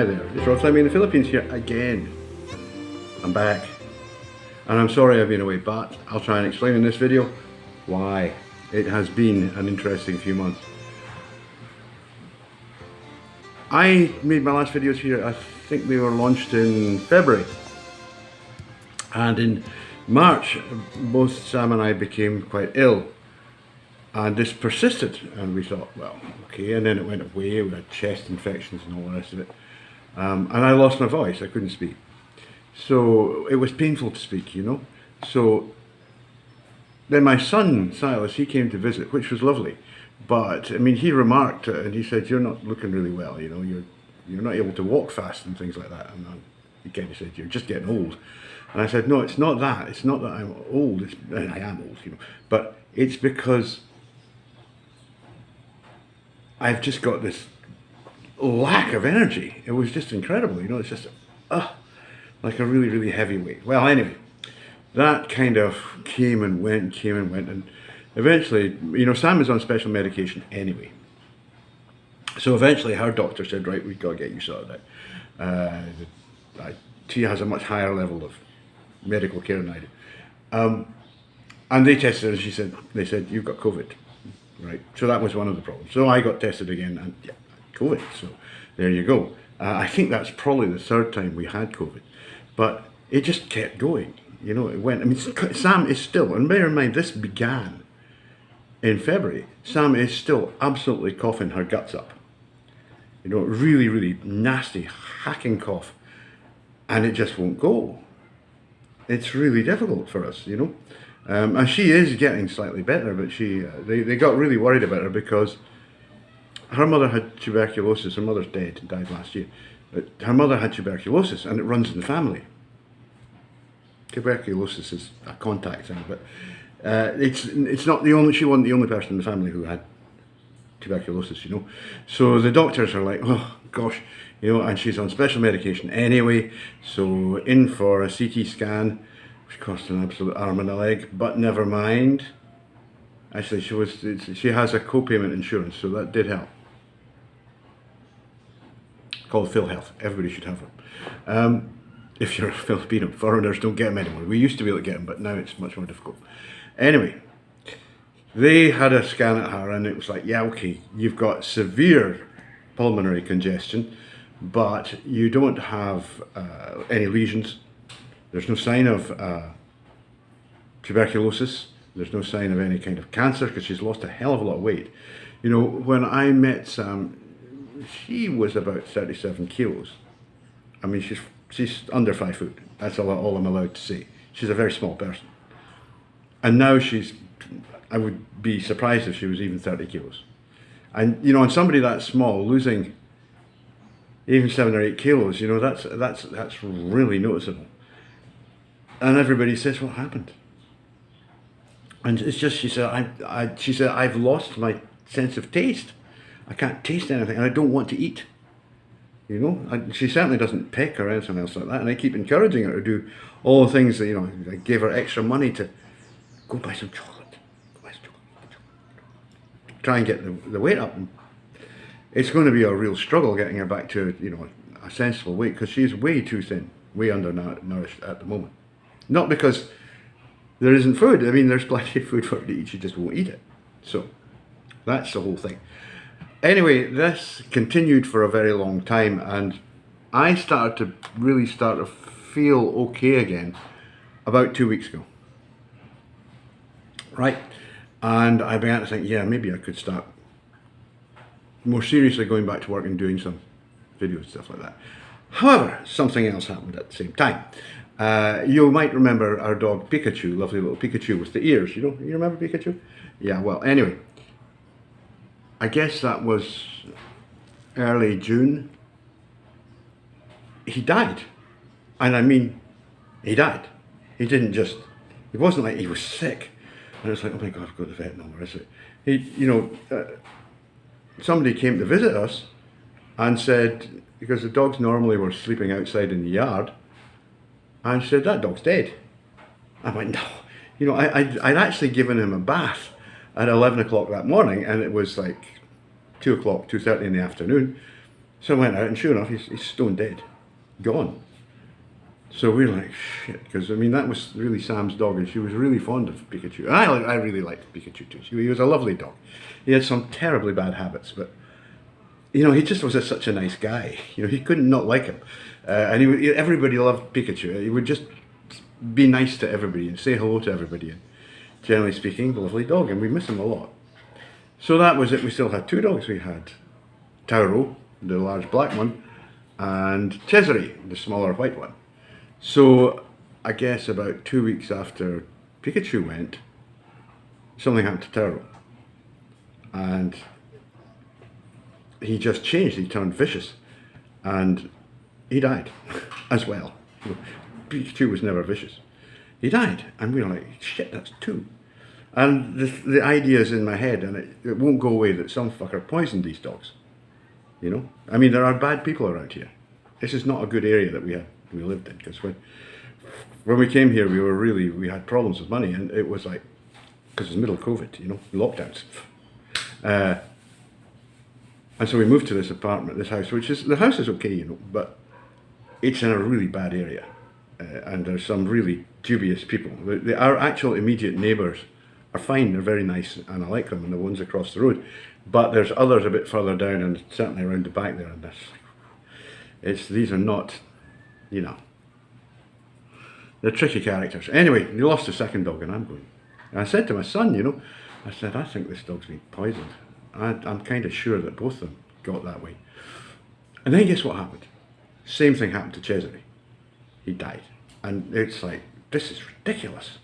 Hi there, it's Rod climbing in the Philippines here again. I'm back. And I'm sorry I've been away, but I'll try and explain in this video why. It has been an interesting few months. I made my last videos here, I think they were launched in February. And in March, both Sam and I became quite ill. And this persisted, and we thought, well, okay, and then it went away, we had chest infections and all the rest of it. And I lost my voice, I couldn't speak. So it was painful to speak, you know. So then my son, Silas, he came to visit, which was lovely. But, I mean, he remarked, and he said, you're not looking really well, you know, you're not able to walk fast and things like that. And he kind of said, you're just getting old. And I said, no, it's not that. It's not that I'm old. I am old, you know. But it's because I've just got this lack of energy. It was just incredible, you know. It's just, like a really, really heavy weight. Well, anyway, that kind of came and went, and eventually, you know, Sam is on special medication anyway. So eventually her doctor said, right, we've got to get you sorted out. She has a much higher level of medical care than I do. And they tested her and they said, you've got COVID, right? So that was one of the problems. So I got tested again and yeah, COVID, so there you go. I think that's probably the third time we had COVID, but it just kept going, you know, it went. I mean, Sam is still, and bear in mind, this began in February. Sam is still absolutely coughing her guts up. You know, really, really nasty, hacking cough, and it just won't go. It's really difficult for us, you know. And she is getting slightly better, but they got really worried about her because her mother had tuberculosis. Her mother's dead, died last year. But her mother had tuberculosis, and it runs in the family. Tuberculosis is a contact thing, but it's not the only. She wasn't the only person in the family who had tuberculosis, you know. So the doctors are like, oh gosh, you know, and she's on special medication anyway. So in for a CT scan, which cost an absolute arm and a leg, but never mind. Actually, she has a co-payment insurance, so that did help. Called Phil Health. Everybody should have them. If you're a Filipino, foreigners don't get them anymore. We used to be able to get them, but now it's much more difficult. Anyway, they had a scan at her and it was like, yeah, okay, you've got severe pulmonary congestion, but you don't have any lesions. There's no sign of tuberculosis. There's no sign of any kind of cancer because she's lost a hell of a lot of weight. You know, when I met Sam, she was about 37 kilos. I mean, she's under 5 foot. That's all I'm allowed to say. She's a very small person. And now I would be surprised if she was even 30 kilos. And, you know, on somebody that small, losing even 7 or 8 kilos, you know, that's really noticeable. And everybody says, what happened? And it's just, she said, I've lost my sense of taste. I can't taste anything, and I don't want to eat. You know, she certainly doesn't peck or anything else like that, and I keep encouraging her to do all the things that, you know, I gave her extra money to go buy some chocolate, try and get the weight up. And it's going to be a real struggle getting her back to, you know, a sensible weight, because she's way too thin, way undernourished at the moment. Not because there isn't food. I mean, there's plenty of food for her to eat, she just won't eat it. So that's the whole thing. Anyway, this continued for a very long time, and I started to really feel okay again about 2 weeks ago. Right? And I began to think, yeah, maybe I could start more seriously going back to work and doing some videos and stuff like that. However, something else happened at the same time. You might remember our dog Pikachu, lovely little Pikachu with the ears. You know, you remember Pikachu? Yeah, well, anyway. I guess that was early June. He died. And I mean, he died. He didn't just, it wasn't like he was sick. And it's like, oh my God, I've got the vet number, is it? You know, somebody came to visit us and said, because the dogs normally were sleeping outside in the yard, and said, that dog's dead. I went, no. You know, I'd actually given him a bath at 11 o'clock that morning, and it was like 2 o'clock, 2:30 in the afternoon. So I went out and sure enough, he's stone dead, gone. So we were like, shit, because I mean, that was really Sam's dog, and she was really fond of Pikachu. And I really liked Pikachu too. He was a lovely dog. He had some terribly bad habits, but you know, he just was such a nice guy. You know, he couldn't not like him. And everybody loved Pikachu. He would just be nice to everybody and say hello to everybody. And generally speaking, lovely dog, and we miss him a lot. So that was it. We still had 2 dogs. We had Tauro, the large black one, and Cesare, the smaller white one. So I guess about 2 weeks after Pikachu went, something happened to Tauro. And he just changed. He turned vicious. And he died as well. Pikachu was never vicious. He died. And we were like, shit, that's 2. And the idea is in my head, and it won't go away, that some fucker poisoned these dogs. You know? I mean, there are bad people around here. This is not a good area that we lived in, because when we came here, we had problems with money, and it was like, because it was middle of COVID, you know, lockdowns. And so we moved to this apartment, this house, the house is okay, you know, but it's in a really bad area. And there's some really dubious people. Our actual immediate neighbours are fine, they're very nice, and I like them, and the ones across the road. But there's others a bit further down, and certainly around the back there, and these are not, you know, they're tricky characters. Anyway, we lost the second dog, and I'm going. And I said to my son, you know, I said, I think this dog's been poisoned. I'm kind of sure that both of them got that way. And then guess what happened? Same thing happened to Cesare. He died. And it's like, this is ridiculous.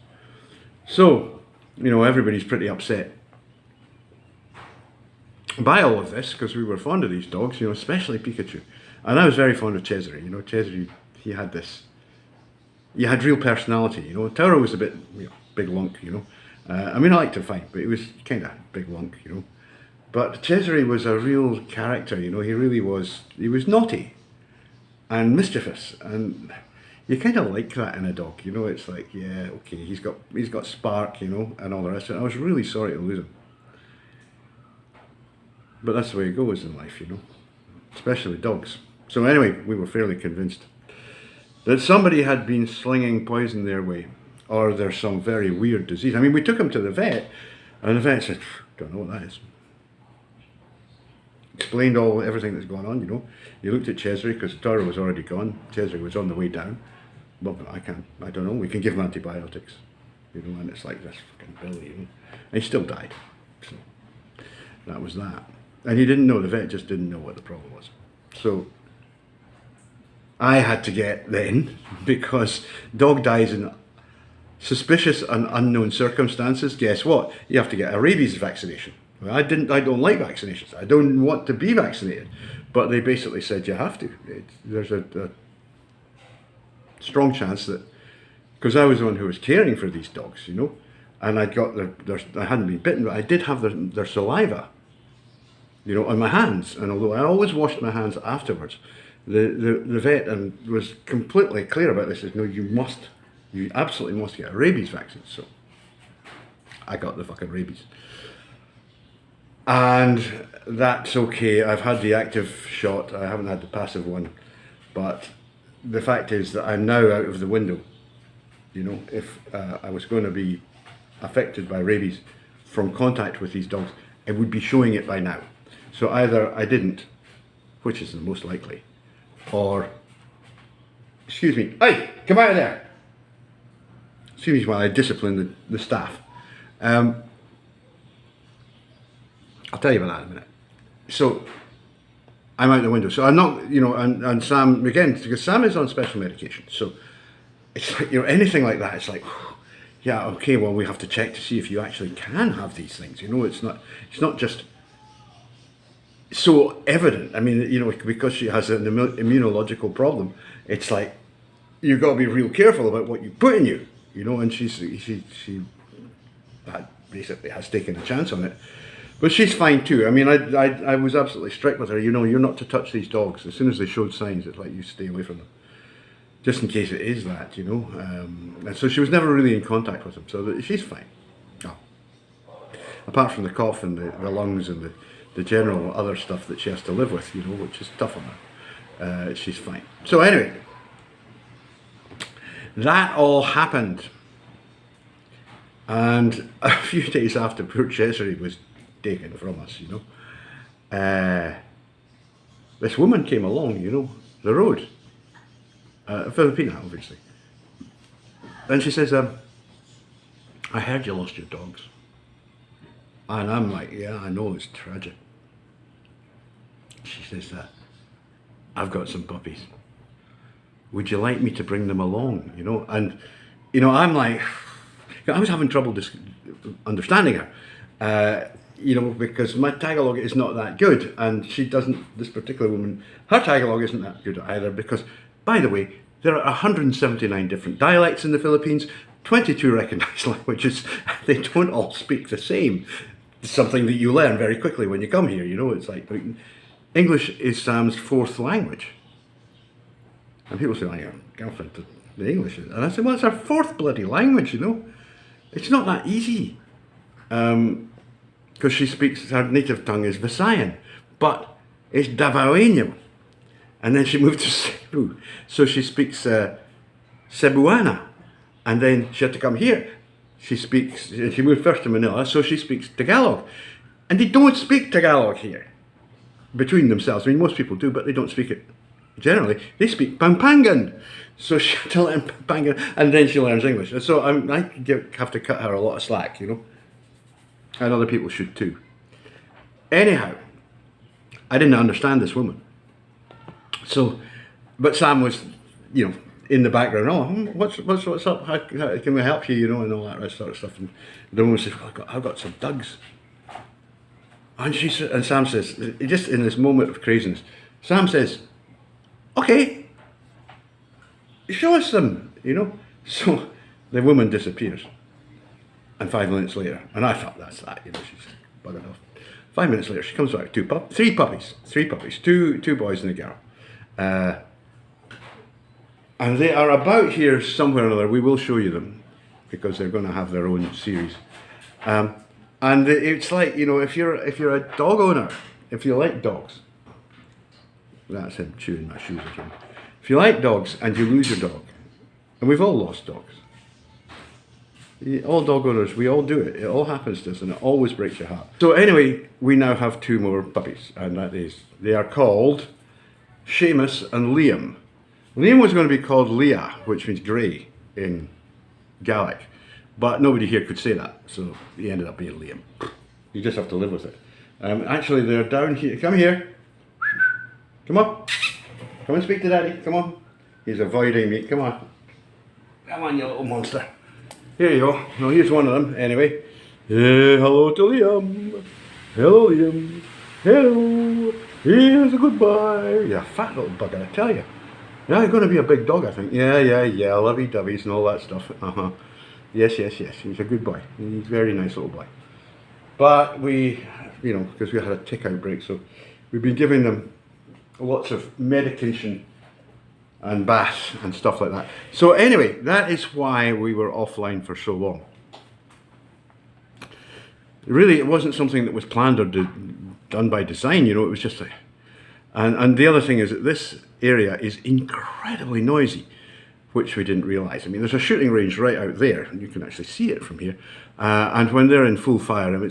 So, you know, everybody's pretty upset by all of this, because we were fond of these dogs, you know, especially Pikachu. And I was very fond of Cesare. You know, Cesare, he had real personality, you know. Tauro was a bit, you know, big lunk, you know. I mean, I liked him fine, but he was kind of big lunk, you know. But Cesare was a real character, you know. He really was. He was naughty and mischievous, and you kind of like that in a dog, you know. It's like, yeah, okay, he's got spark, you know, and all the rest of it. I was really sorry to lose him, but that's the way it goes in life, you know, especially with dogs. So anyway, we were fairly convinced that somebody had been slinging poison their way, or there's some very weird disease. I mean, we took him to the vet, and the vet said, don't know what that is. Explained everything that's going on, you know. He looked at Cesare, because Tauro was already gone. Cesare was on the way down. Well, I don't know, we can give him antibiotics, you know, and it's like this fucking Billy, you know. And he still died. So that was that. And he didn't know, the vet just didn't know what the problem was. So I had to get then, because dog dies in suspicious and unknown circumstances, guess what? You have to get a rabies vaccination. Well, I don't like vaccinations. I don't want to be vaccinated. But they basically said you have to. There's a strong chance that, because I was the one who was caring for these dogs, you know, and I hadn't been bitten, but I did have their saliva, you know, on my hands. And although I always washed my hands afterwards, the vet was completely clear about this. Says, no, you absolutely must get a rabies vaccine. So I got the fucking rabies. And that's okay. I've had the active shot. I haven't had the passive one. But the fact is that I'm now out of the window. You know, if I was going to be affected by rabies from contact with these dogs, it would be showing it by now. So either I didn't, which is the most likely, or, excuse me, hey, come out of there. Excuse me while I discipline the staff. I'll tell you about that in a minute. So I'm out the window. So I'm not, you know, and Sam, again, because Sam is on special medication. So it's like, you know, anything like that, it's like, yeah, okay, well, we have to check to see if you actually can have these things. You know, it's not just so evident. I mean, you know, because she has an immunological problem, it's like, you've got to be real careful about what you put in you, you know, and she basically has taken a chance on it. But she's fine too. I mean, I was absolutely strict with her. You know, you're not to touch these dogs. As soon as they showed signs, it's like, you stay away from them. Just in case it is that, you know. And so she was never really in contact with them. So she's fine. Oh. Apart from the cough and the lungs and the general other stuff that she has to live with, you know, which is tough on her. She's fine. So anyway, that all happened. And a few days after poor Cesare was taken from us, you know, this woman came along, you know, the road, Filipina, obviously. And she says, I heard you lost your dogs. And I'm like, yeah, I know, it's tragic. She says, I've got some puppies. Would you like me to bring them along, you know? And, you know, I'm like, I was having trouble understanding her, you know, because my Tagalog is not that good, and she doesn't, this particular woman, her Tagalog isn't that good either, because, by the way, there are 179 different dialects in the Philippines, 22 recognized languages. They don't all speak the same. It's something that you learn very quickly when you come here, you know. It's like, English is Sam's fourth language. And people say, like, your girlfriend did the English. And I said, well, it's our fourth bloody language, you know. It's not that easy. Because she speaks, her native tongue is Visayan, but it's Davaoeño. And then she moved to Cebu. So she speaks Cebuana. And then she had to come here. She moved first to Manila, so she speaks Tagalog. And they don't speak Tagalog here between themselves. I mean, most people do, but they don't speak it generally. They speak Pampangan. So she had to learn Pampangan, and then she learns English. And so I have to cut her a lot of slack, you know. And other people should too. Anyhow, I didn't understand this woman. So, but Sam was, you know, in the background, oh, what's up? How can we help you? You know, and all that sort of stuff. And the woman says, well, I've got some dogs. And Sam says, just in this moment of craziness, Sam says, okay, show us them, you know. So the woman disappears. And 5 minutes later, and I thought that's that, you know, she's bugging off. 5 minutes later, she comes back with three puppies, two boys and a girl. And they are about here somewhere or another. We will show you them because they're going to have their own series. And it's like, you know, if you're a dog owner, if you like dogs, that's him chewing my shoes again. If you like dogs and you lose your dog, and we've all lost dogs. All dog owners, we all do it. It all happens to us, and it always breaks your heart. So anyway, we now have 2 more puppies, and they are called Seamus and Liam. Liam was going to be called Leah, which means grey in Gaelic, but nobody here could say that, so he ended up being Liam. You just have to live with it. Actually, they're down here. Come here. Come on. Come and speak to Daddy. Come on. He's avoiding me. Come on. Come on, you little monster. Here you go. Now here's one of them. Anyway. Hello to Liam. Hello, Liam. Hello. Here's a goodbye. You're a fat little bugger, I tell you. Yeah, you're going to be a big dog, I think. Yeah, lovey-doveys and all that stuff. Yes. He's a good boy. He's a very nice little boy. But we, you know, because we had a tick outbreak, so we've been giving them lots of medication and baths and stuff like that. So anyway, that is why we were offline for so long. Really, it wasn't something that was planned or done by design, you know, it was just a... And the other thing is that this area is incredibly noisy, which we didn't realise. I mean, there's a shooting range right out there, and you can actually see it from here. And when they're in full fire, I mean,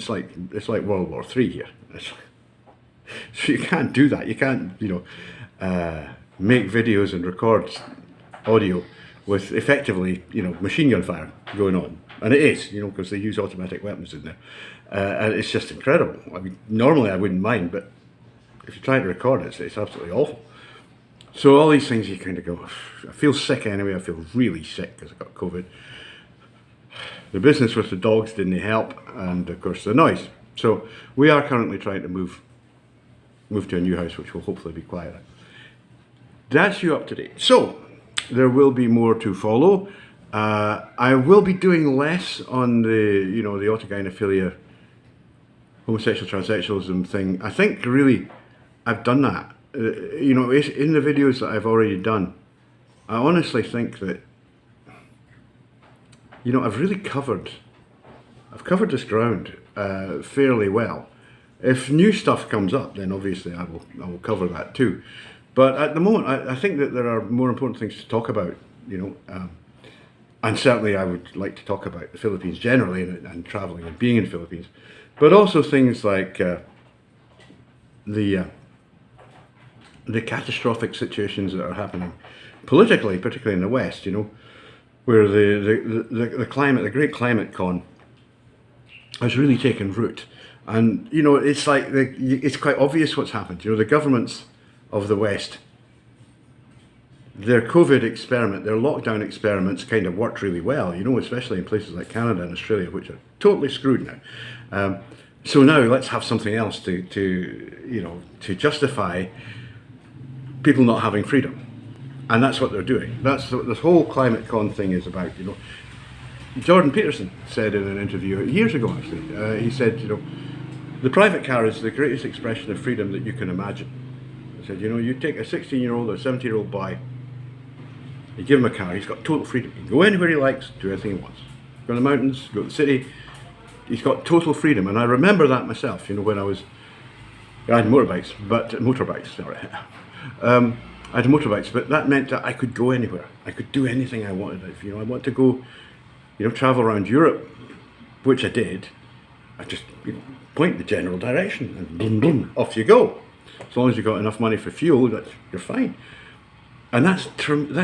it's like World War III here. So you can't do that. You can't, you know, make videos and record audio with effectively, you know, machine gun fire going on. And it is, you know, because they use automatic weapons in there. And it's just incredible. I mean, normally I wouldn't mind, but if you try to record it, it's absolutely awful. So all these things you kind of go, I feel sick anyway, I feel really sick because I got COVID. The business with the dogs didn't help, and of course the noise. So we are currently trying to move to a new house, which will hopefully be quieter. That's you up to date. So there will be more to follow. I will be doing less on the, you know, the autogynephilia, homosexual transsexualism thing. I think really I've done that. You know, in the videos that I've already done, I honestly think that, you know, I've covered this ground fairly well. If new stuff comes up, then obviously I will cover that too. But at the moment, I think that there are more important things to talk about, and certainly I would like to talk about the Philippines generally and travelling and being in the Philippines, but also things like the catastrophic situations that are happening politically, particularly in the West, where the climate, the Great Climate Con, has really taken root. And, it's like, it's quite obvious what's happened. The governments of the West, their COVID experiment, their lockdown experiments kind of worked really well, especially in places like Canada and Australia, which are totally screwed now. So now let's have something else to justify people not having freedom. And that's what they're doing. That's what this whole climate con thing is about, Jordan Peterson said in an interview years ago, actually, he said, the private car is the greatest expression of freedom that you can imagine. He said, you take a 16-year-old or 17-year-old boy, you give him a car, he's got total freedom. He can go anywhere he likes, do anything he wants. Go to the mountains, go to the city, he's got total freedom. And I remember that myself, when I had motorbikes, sorry. I had motorbikes, but that meant that I could go anywhere. I could do anything I wanted. If I want to go, travel around Europe, which I did, I just point the general direction and boom, boom, off you go. As long as you've got enough money for fuel, you're fine. And that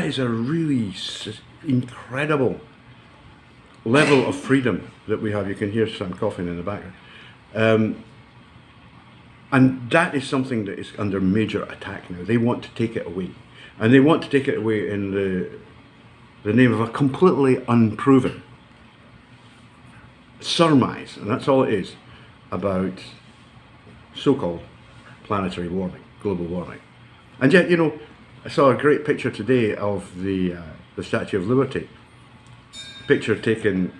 is a really incredible level of freedom that we have. You can hear Sam coughing in the background. And that is something that is under major attack now. They want to take it away. And they want to take it away in the name of a completely unproven surmise, and that's all it is, about so-called planetary warming, global warming. And yet, I saw a great picture today of the Statue of Liberty. Picture taken,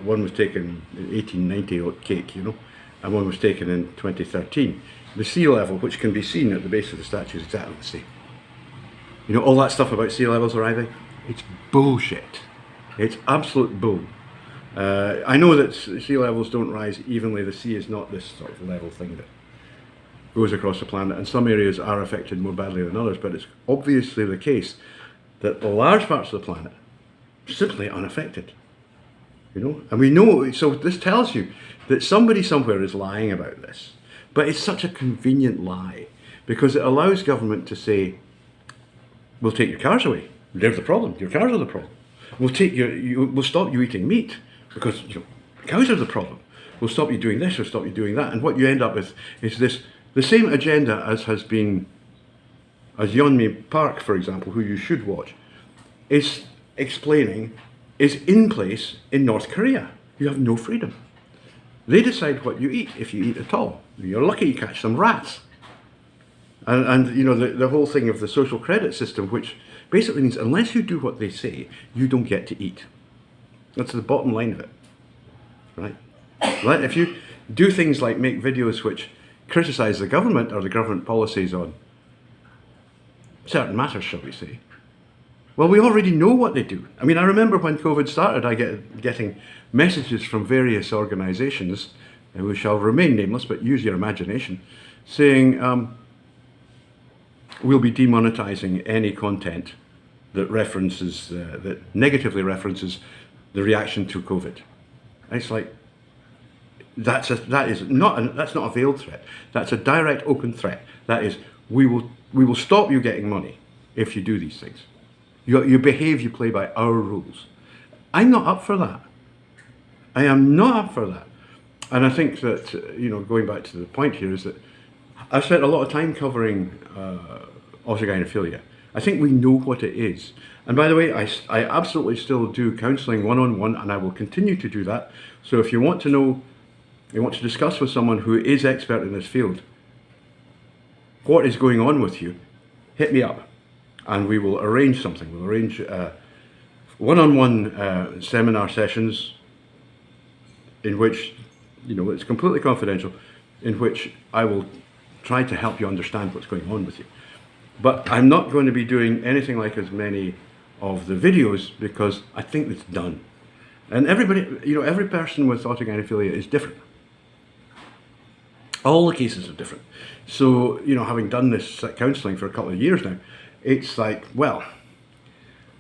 one was taken in 1890 at Cake, and one was taken in 2013. The sea level, which can be seen at the base of the statue, is exactly the same. All that stuff about sea levels rising, it's bullshit. It's absolute bull. I know that sea levels don't rise evenly. The sea is not this sort of level thing that goes across the planet, and some areas are affected more badly than others, but it's obviously the case that large parts of the planet are simply unaffected. And we know, so this tells you that somebody somewhere is lying about this. But it's such a convenient lie, because it allows government to say, we'll take your cars away. There's the problem. Your cars are the problem. We'll stop you eating meat, because cows are the problem. We'll stop you doing this, we'll stop you doing that. And what you end up with is the same agenda as has been, as Yeonmi Park, for example, who you should watch, is explaining, is in place in North Korea. You have no freedom. They decide what you eat, if you eat at all. You're lucky you catch some rats. And the whole thing of the social credit system, which basically means unless you do what they say, you don't get to eat. That's the bottom line of it, right? If you do things like make videos which criticize the government or the government policies on certain matters, shall we say, well, we already know what they do. I mean, I remember when COVID started, I getting messages from various organizations, who shall remain nameless, but use your imagination, saying, we'll be demonetizing any content that that negatively references the reaction to COVID. And it's like, that's not a veiled threat. That's a direct, open threat. That is, we will stop you getting money if you do these things. You behave, you play by our rules. I'm not up for that. I am not up for that. And I think that, going back to the point here, is that I've spent a lot of time covering autogynephilia. I think we know what it is. And by the way, I absolutely still do counselling one-on-one, and I will continue to do that. So if you want to know, you want to discuss with someone who is expert in this field what is going on with you, hit me up and we will arrange something. We'll arrange one-on-one seminar sessions in which, it's completely confidential, in which I will try to help you understand what's going on with you. But I'm not going to be doing anything like as many of the videos, because I think it's done. And everybody, every person with autogynephilia is different. All the cases are different. So, you know, having done this counselling for a couple of years now, it's like, well,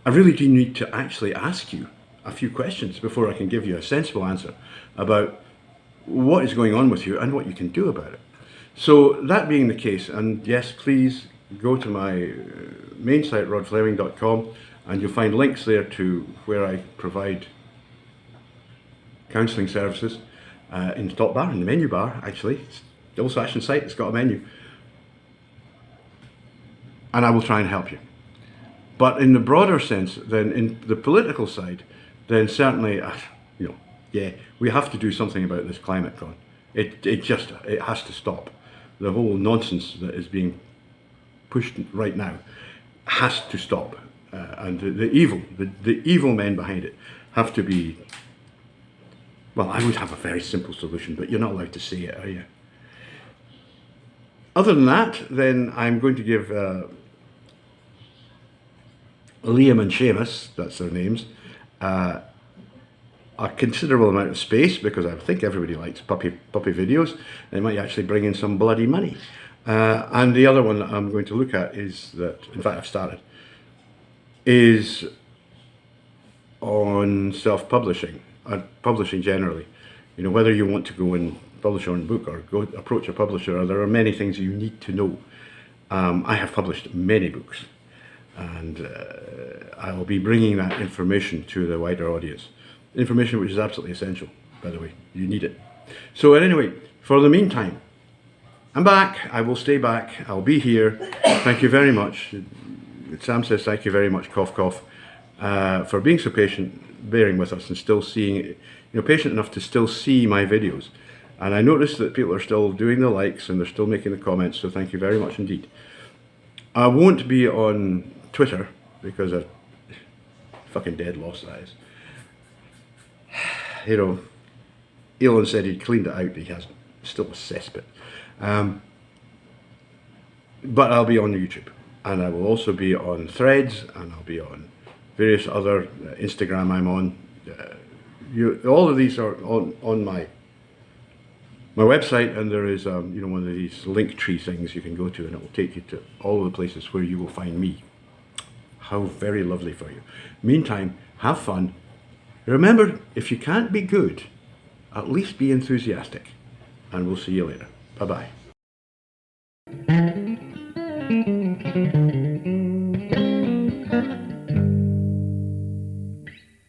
I really do need to actually ask you a few questions before I can give you a sensible answer about what is going on with you and what you can do about it. So that being the case, and yes, please go to my main site, rodfleming.com, and you'll find links there to where I provide counselling services in the top bar, in the menu bar actually. It's the old-fashioned site, it's got a menu. And I will try and help you. But in the broader sense, then in the political side, then certainly, you know, yeah, we have to do something about this climate, Con. It has to stop. The whole nonsense that is being pushed right now has to stop. And the evil men behind it have to be, well, I would have a very simple solution, but you're not allowed to say it, are you? Other than that, then I'm going to give Liam and Seamus, that's their names, a considerable amount of space, because I think everybody likes puppy videos. They might actually bring in some bloody money. And the other one that I'm going to look at is that, in fact I've started, is on self-publishing, publishing generally. You know, whether you want to go and publish your own book or go approach a publisher, there are many things you need to know. I have published many books, and I will be bringing that information to the wider audience. Information which is absolutely essential, by the way. You need it. So anyway, for the meantime, I'm back. I will stay back. I'll be here. Thank you very much. Sam says thank you very much, cough cough, for being so patient, bearing with us, and still seeing, you know, patient enough to still see my videos. And I noticed that people are still doing the likes and they're still making the comments, so thank you very much indeed. I won't be on Twitter because I'm fucking dead lost, that is. You know, Elon said he'd cleaned it out, he hasn't. It's still a cesspit. But I'll be on YouTube, and I will also be on Threads, and I'll be on various other Instagram I'm on. All of these are on my website, and there is you know, one of these link tree things you can go to, and it will take you to all of the places where you will find me. How very lovely for you. Meantime, have fun. Remember, if you can't be good, at least be enthusiastic. And we'll see you later. Bye-bye.